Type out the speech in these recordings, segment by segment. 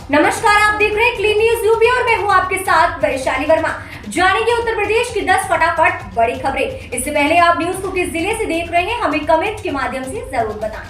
नमस्कार, आप देख रहे हैं क्लीन न्यूज यूपी और मैं हूं आपके साथ वैशाली वर्मा। जानेंगे उत्तर प्रदेश की 10 फटाफट बड़ी खबरें। इससे पहले आप न्यूज को किस जिले से देख रहे हैं हमें कमेंट के माध्यम से जरूर बताएं।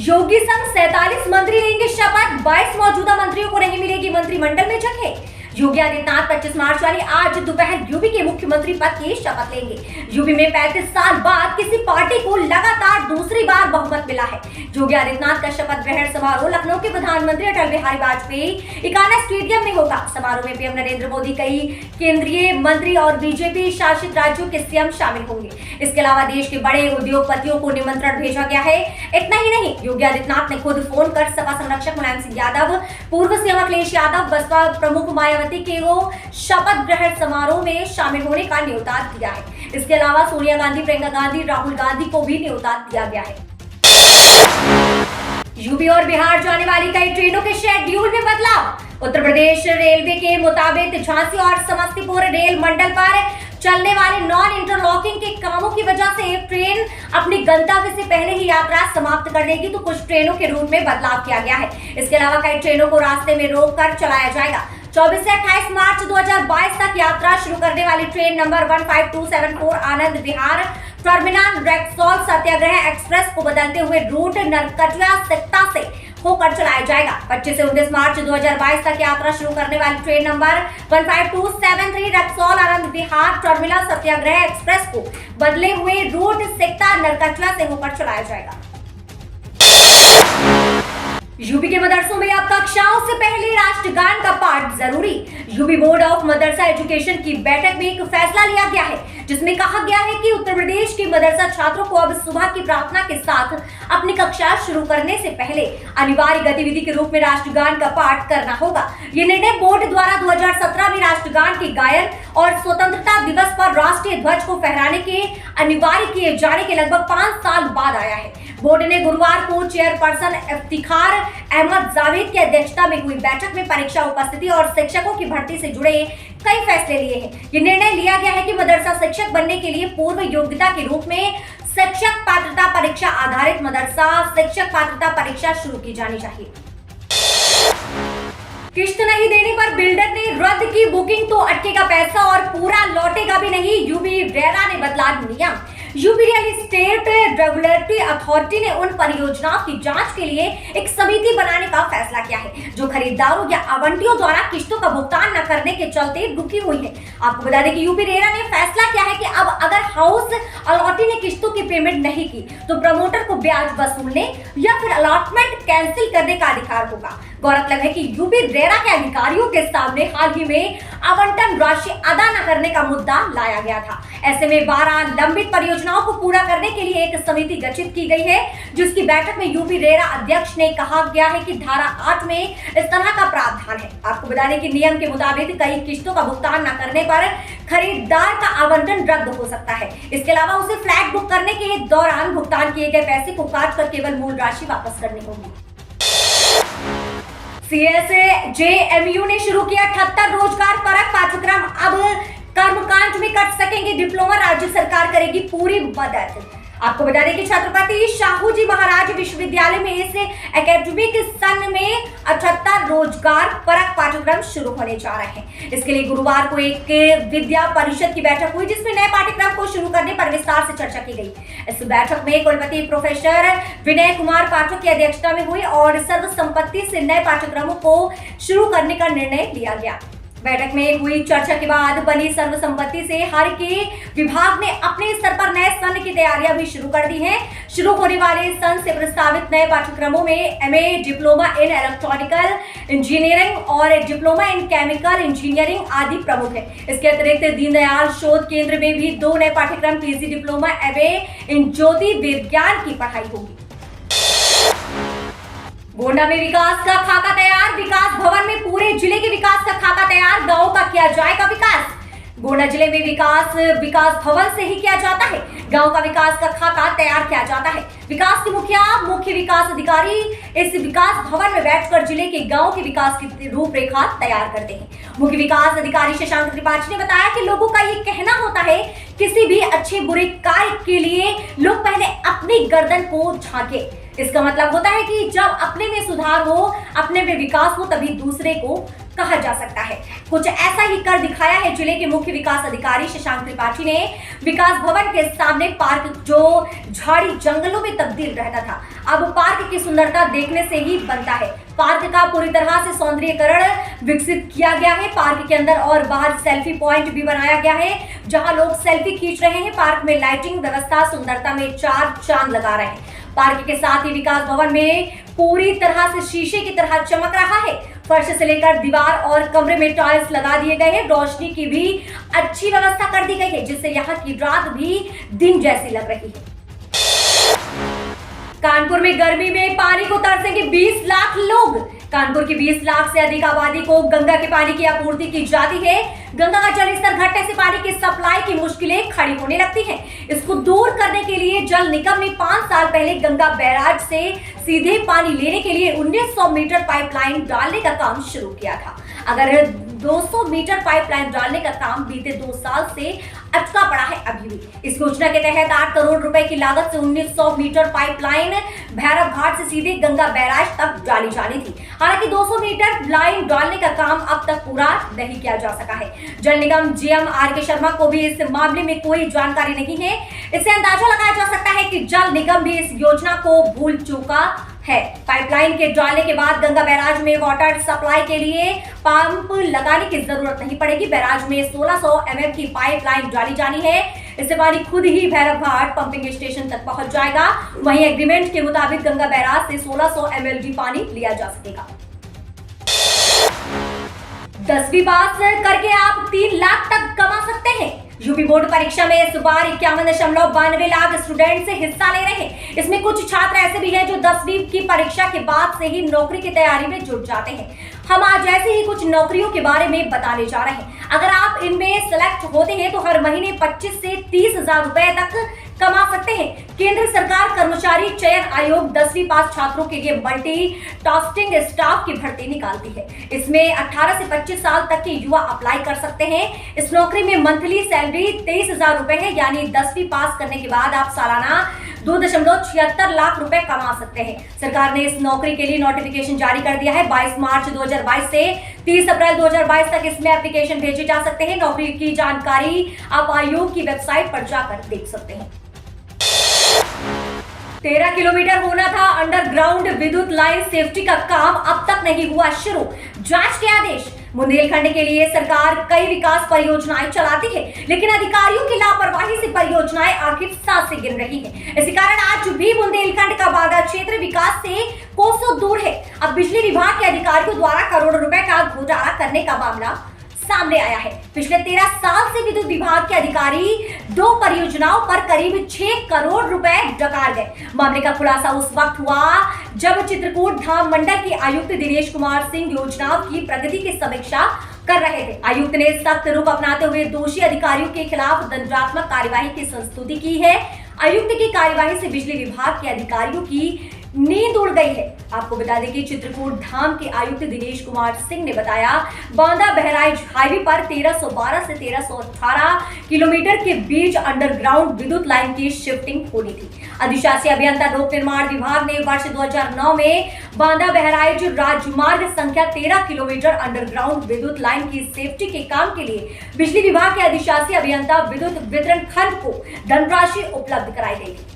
योगी संग 47 मंत्री लेंगे शपथ, 22 मौजूदा मंत्रियों को नहीं मिलेगी मंत्रिमंडल में जगह। योगी आदित्यनाथ 25 मार्च वाली आज दोपहर यूपी के मुख्यमंत्री पद की शपथ लेंगे। यूपी में 35 साल बाद किसी पार्टी को लगातार दूसरी बार बहुमत मिला है। योगी आदित्यनाथ का शपथ ग्रहण समारोह लखनऊ के प्रधानमंत्री अटल बिहारी वाजपेयी इकाना स्टेडियम में होगा। समारोह में पीएम नरेंद्र मोदी, कई केंद्रीय मंत्री और बीजेपी शासित राज्यों के सीएम शामिल होंगे। इसके अलावा देश के बड़े उद्योगपतियों को निमंत्रण भेजा गया है। इतना ही नहीं, योगी आदित्यनाथ ने खुद फोन कर सपा संरक्षक मुलायम सिंह यादव, पूर्व सीएम अखिलेश यादव, बसपा प्रमुख मायावती के वो शपथ ग्रहण समारोह में शामिल होने का न्योता दिया है। इसके अलावा सोनिया गांधी, प्रियंका गांधी, राहुल गांधी को भी न्योता दिया गया है। यूपी और बिहार जाने वाली कई ट्रेनों के शेड्यूल में बदलाव। उत्तर प्रदेश रेलवे के मुताबिक झांसी और समस्तीपुर रेल मंडल पर चलने वाले नॉन इंटरलॉकिंग के कामों की वजह से एक ट्रेन अपने गंतव्य से पहले ही यात्रा समाप्त कर देगी, तो कुछ ट्रेनों के रूट में बदलाव किया गया है। इसके अलावा कई ट्रेनों को रास्ते में रोककर चलाया जाएगा। 24 से 28 मार्च 2022 तक यात्रा शुरू करने वाली train number 15274 Anand Vihar terminal रेक्सोल सत्याग्रह एक्सप्रेस को बदलते हुए रूट नरकटिया सिकटा से होकर चलाया जाएगा। 25 से 29 मार्च 2022 तक यात्रा शुरू करने वाली train number 15273 रेक्सोल Anand Vihar terminal सत्याग्रह एक्सप्रेस को बदले हुए रूट सिकटा नरकटिया से होकर चलाया जाएगा। यूपी के मदरसों में अब कक्षाओं से पहले राष्ट्रगान का पाठ जरूरी। UP board of Madrasa education की बैठक में एक फैसला लिया गया है, जिसमें कहा गया है कि उत्तर प्रदेश के मदरसा छात्रों को अब सुबह की प्रार्थना के साथ अपनी कक्षा शुरू करने से पहले अनिवार्य गतिविधि के रूप में राष्ट्रगान का पाठ करना होगा। ये निर्णय बोर्ड द्वारा 2017 में राष्ट्रगान के गायन और स्वतंत्रता दिवस पर राष्ट्रीय ध्वज को फहराने के अनिवार्य किए जाने के लगभग 5 साल बाद आया है। बोर्ड ने गुरुवार को चेयरपर्सन इफ्तिखार अहमद जावेद की अध्यक्षता में हुई बैठक में परीक्षा उपस्थिति और शिक्षकों की भर्ती से जुड़े कई फैसले लिए हैं। ये निर्णय लिया गया है कि मदरसा शिक्षक बनने के लिए पूर्व योग्यता के रूप में शिक्षक पात्रता परीक्षा आधारित मदरसा शिक्षक पात्रता परीक्षा शुरू की जानी चाहिए। किश्त नहीं देने पर बिल्डर ने रद्द की बुकिंग तो अटकेगा पैसा और पूरा लौटेगा भी नहीं। यूपी रेरा ने बदला नियम। UP real estate regulatory authority ने उन परियोजनाओं की जांच के लिए एक समिति बनाने का फैसला किया है जो खरीदारों या आवंटियों द्वारा किस्तों का भुगतान न करने के चलते रुकी हुई है। आपको बता दें कि यूपी रेरा ने फैसला किया है कि अब अगर हाउस अलॉटी ने किस्तों की पेमेंट नहीं की तो प्रमोटर को ब्याज वसूलने या फिर अलॉटमेंट कैंसिल करने का अधिकार होगा। गौरतलब है कि यूपी रेरा के अधिकारियों के सामने हाल ही में आवंटन राशि अदा न करने का मुद्दा लाया गया था। ऐसे में 12 लंबित परियोजनाओं को पूरा करने के लिए एक समिति गठित की गई है, जिसकी बैठक में यूपी रेरा अध्यक्ष ने कहा गया है कि धारा 8 में इस तरह का प्रावधान है। आपको बता दें कि नियम के मुताबिक कई किस्तों का भुगतान न करने पर खरीदार का आवंटन रद्द हो सकता है। इसके अलावा उसे फ्लैट बुक करने के दौरान भुगतान किए गए पैसे को काट कर केवल मूल राशि वापस करनी होगी। CSJMU ने शुरू किया 78 रोजगार परक पाठ्यक्रम। अब कर्मकांड में कट सकेंगे डिप्लोमा, राज्य सरकार करेगी पूरी मदद। आपको बता दें कि छत्रपति शाहू जी महाराज विश्वविद्यालय में इस एकेडमिक सन में 78 रोजगार परक पाठ्यक्रम शुरू होने जा रहे हैं। इसके लिए गुरुवार को एक विद्या परिषद की बैठक हुई, जिसमें नए पाठ्यक्रम को शुरू करने पर विस्तार से चर्चा की गई। इस बैठक में कुलपति प्रोफेसर विनय कुमार पाठक की अध्यक्षता में हुई और सर्वसम्मति से नए पाठ्यक्रमों को शुरू करने का निर्णय लिया गया। बैठक में हुई चर्चा के बाद बनी सर्वसम्मति से हर के विभाग ने अपने स्तर पर नए सन की तैयारियां भी शुरू कर दी हैं। शुरू होने वाले सन से प्रस्तावित नए पाठ्यक्रमों में MA, diploma in electronical engineering और डिप्लोमा इन केमिकल इंजीनियरिंग आदि प्रमुख है। इसके अतिरिक्त दीनदयाल शोध केंद्र में भी 2 नए पाठ्यक्रम PG डिप्लोमा MA इन ज्योति विज्ञान की पढ़ाई होगी। गोंडा में विकास का खाका तैयार। विकास भवन में पूरे जिले के विकास का खाका तैयार। गांव का किया जाएगा विकास। गोंडा जिले में विकास भवन से ही किया जाता है। गांव का विकास का खाका तैयार किया जाता है। विकास के मुखिया, मुख्य विकास अधिकारी इस विकास भवन में बैठकर जिले के गांव के विकास की रूपरेखा तैयार करते हैं। मुख्य विकास अधिकारी शशांक त्रिपाठी ने बताया कि लोगों का ये कहना होता है, किसी भी अच्छे बुरे कार्य के लिए लोग पहले अपनी गर्दन को झांके, इसका मतलब होता है कि जब अपने में सुधार हो, अपने में विकास हो, तभी दूसरे को कहा जा सकता है। कुछ ऐसा ही कर दिखाया है जिले के मुख्य विकास अधिकारी शशांक त्रिपाठी ने। विकास भवन के सामने पार्क जो झाड़ी जंगलों में तब्दील रहता था, अब पार्क की सुंदरता देखने से ही बनता है। पार्क का पूरी तरह से सौंदर्यीकरण विकसित किया गया है। पार्क के अंदर और बाहर सेल्फी पॉइंट भी बनाया गया है, जहां लोग सेल्फी खींच रहे हैं। पार्क में लाइटिंग व्यवस्था सुंदरता में चार चांद लगा रहे हैं। पार्क के साथ ही विकास भवन में पूरी तरह से शीशे की तरह चमक रहा है। फर्श से लेकर दीवार और कमरे में टाइल्स लगा दिए गए हैं। रोशनी की भी अच्छी व्यवस्था कर दी गई है, जिससे यहाँ की रात भी दिन जैसी लग रही है। कानपुर में गर्मी में पानी को तरसेंगे 20 लाख लोग। कानपुर की 20 लाख से अधिक आबादी को गंगा के पानी की आपूर्ति की जाती है। गंगा का जलस्तर घटने से पानी की सप्लाई की मुश्किलें खड़ी होने लगती हैं। इसको दूर करने के लिए जल निगम ने 5 साल पहले गंगा बैराज से सीधे पानी लेने के लिए 1900 मीटर पाइपलाइन डालने का काम शुरू किया था। अगर 200 मीटर पाइपलाइन डालने का काम बीते 2 साल से अटका पड़ा है अभी भी। इस योजना के तहत 8 करोड़ रुपए की लागत से 1900 मीटर पाइपलाइन भैरव घाट से सीधे गंगा बैराज तक डाली जानी थी। हालांकि 200 मीटर लाइन डालने का काम अब तक पूरा नहीं किया जा सका है। जल निगम जीएम आर.के. शर्मा को भी इस मामले में कोई जानकारी नहीं है। इससे अंदाजा लगाया जा सकता है कि जल निगम भी इस योजना को भूल चुका है। पाइपलाइन के डालने के बाद गंगा बैराज में वाटर सप्लाई के लिए पंप लगाने की जरूरत नहीं पड़ेगी। बैराज में 1600 mm की पाइपलाइन डाली जानी है। इससे पानी खुद ही भैरव घाट पंपिंग स्टेशन तक पहुंच जाएगा। वहीं एग्रीमेंट के मुताबिक गंगा बैराज से 1600 ml पानी लिया जा सकेगा। 10वीं पास करके आप 3 लाख तक कमा सकते हैं। यूपी बोर्ड परीक्षा में इस बार 51.92 लाख स्टूडेंट्स हिस्सा ले रहे हैं। इसमें कुछ छात्र ऐसे भी हैं जो 10वीं की परीक्षा के बाद से ही नौकरी की तैयारी में जुट जाते हैं। हम आज ऐसे ही कुछ नौकरियों के बारे में बताने जा रहे हैं। अगर आप इनमें सेलेक्ट होते हैं तो हर महीने 25 से 30 हजार रुपए तक कमा सकते हैं। केंद्र सरकार कर्मचारी चयन आयोग 10वीं पास छात्रों के लिए मल्टी टास्किंग स्टाफ की भर्ती निकालती है। इसमें 18 से 25 साल तक के युवा अप्लाई कर सकते हैं। इस नौकरी में मंथली सैलरी 23,000 रुपए है, यानी 10वीं पास करने के बाद आप सालाना 2.76 लाख रुपए कमा सकते हैं। सरकार ने इस नौकरी के लिए नोटिफिकेशन जारी कर दिया है। 22 मार्च 2022 से 30 अप्रैल 2022 तक इसमें एप्लीकेशन भेजे जा सकते हैं। नौकरी की जानकारी आप आयोग की वेबसाइट पर जाकर देख सकते हैं। 13 किलोमीटर होना था अंडरग्राउंड विद्युत लाइन सेफ्टी का काम अब तक नहीं हुआ शुरू। जांच के आदेश। बुंदेलखंड के लिए सरकार कई विकास परियोजनाएं चलाती है, लेकिन अधिकारियों की लापरवाही से परियोजनाएं आखिर सांसें गिन रही हैं। इसी कारण आज भी बुंदेलखंड का बाधा क्षेत्र विकास से कोसों दूर है। अब बिजली विभाग के अधिकारियों द्वारा करोड़ों रुपए का घोटाला करने का मामला सामने आया है। पिछले 13 साल से विद्युत विभाग के अधिकारी 2 परियोजनाओं पर करीब 6 करोड़ रुपए डकार गए। मामले का खुलासा उस वक्त हुआ जब चित्रकूट धाम मंडल के आयुक्त दिनेश कुमार सिंह योजनाओं की प्रगति की समीक्षा कर रहे थे। आयुक्त ने सख्त रुख अपनाते हुए दोषी अधिकारियों के खिलाफ दंडात्मक कार्यवाही की संस्तुति की है। आयुक्त की कार्यवाही से बिजली विभाग के अधिकारियों की नींद उड़ गई है। आपको बता दें कि चित्रकूट धाम के आयुक्त दिनेश कुमार सिंह ने बताया, बांदा बहराइच हाईवे पर 1312 से 1318 किलोमीटर के बीच अंडरग्राउंड विद्युत लाइन की शिफ्टिंग होनी थी। अधिशासी अभियंता लोक निर्माण विभाग ने वर्ष 2009 में बांदा बहराइच राजमार्ग संख्या 13 किलोमीटर अंडरग्राउंड विद्युत लाइन की सेफ्टी के काम के लिए बिजली विभाग के अधिशासी अभियंता विद्युत वितरण खंड को धनराशि उपलब्ध कराई गई थी।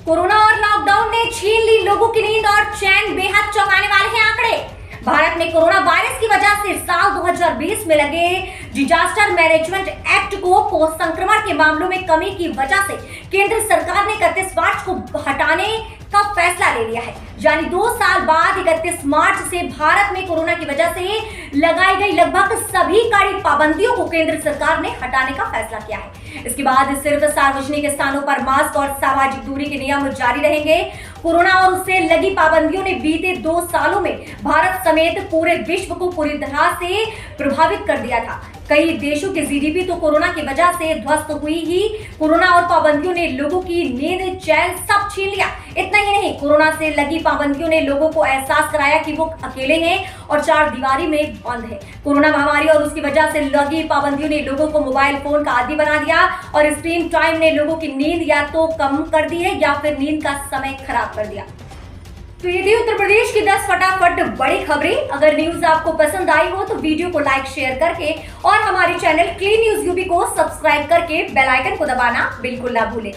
कोरोना और लॉकडाउन ने छीन ली लोगों की नींद और चैन। बेहद चौंकाने वाले हैं आंकड़े। भारत में कोरोना वायरस की वजह से साल 2020 में लगे डिजास्टर मैनेजमेंट एक्ट को संक्रमण के मामलों में कमी की वजह से केंद्र सरकार ने 31 मार्च को हटाने का फैसला ले लिया है। यानी 2 साल बाद 31 मार्च से भारत में कोरोना की वजह से लगाई गई लगभग सभी कड़ी पाबंदियों को केंद्र सरकार ने हटाने का फैसला किया है। इसके बाद सिर्फ सार्वजनिक स्थानों पर मास्क और सामाजिक दूरी के नियम जारी रहेंगे। कोरोना और उससे लगी पाबंदियों ने बीते 2 सालों में भारत समेत पूरे विश्व को पूरी तरह से प्रभावित कर दिया था। कई देशों के जीडीपी तो कोरोना की वजह से ध्वस्त हुई ही। कोरोना और पाबंदियों ने लोगों की नींद, चैन सब छीन लिया। इतना ही नहीं, कोरोना से लगी पाबंदियों ने लोगों को एहसास कराया कि वो अकेले हैं और चार दीवारी में बंद है। कोरोना महामारी और उसकी वजह से लगी पाबंदियों ने लोगों को मोबाइल फोन का आदी बना दिया और स्क्रीन टाइम ने लोगों की नींद या तो कम कर दी है या फिर नींद का समय खराब कर दिया। तो ये थी उत्तर प्रदेश की 10 फटाफट बड़ी खबरें। अगर न्यूज आपको पसंद आई हो तो वीडियो को लाइक शेयर करके और हमारे चैनल क्लीन न्यूज यूपी को सब्सक्राइब करके बेल आइकन को दबाना बिल्कुल ना भूलें।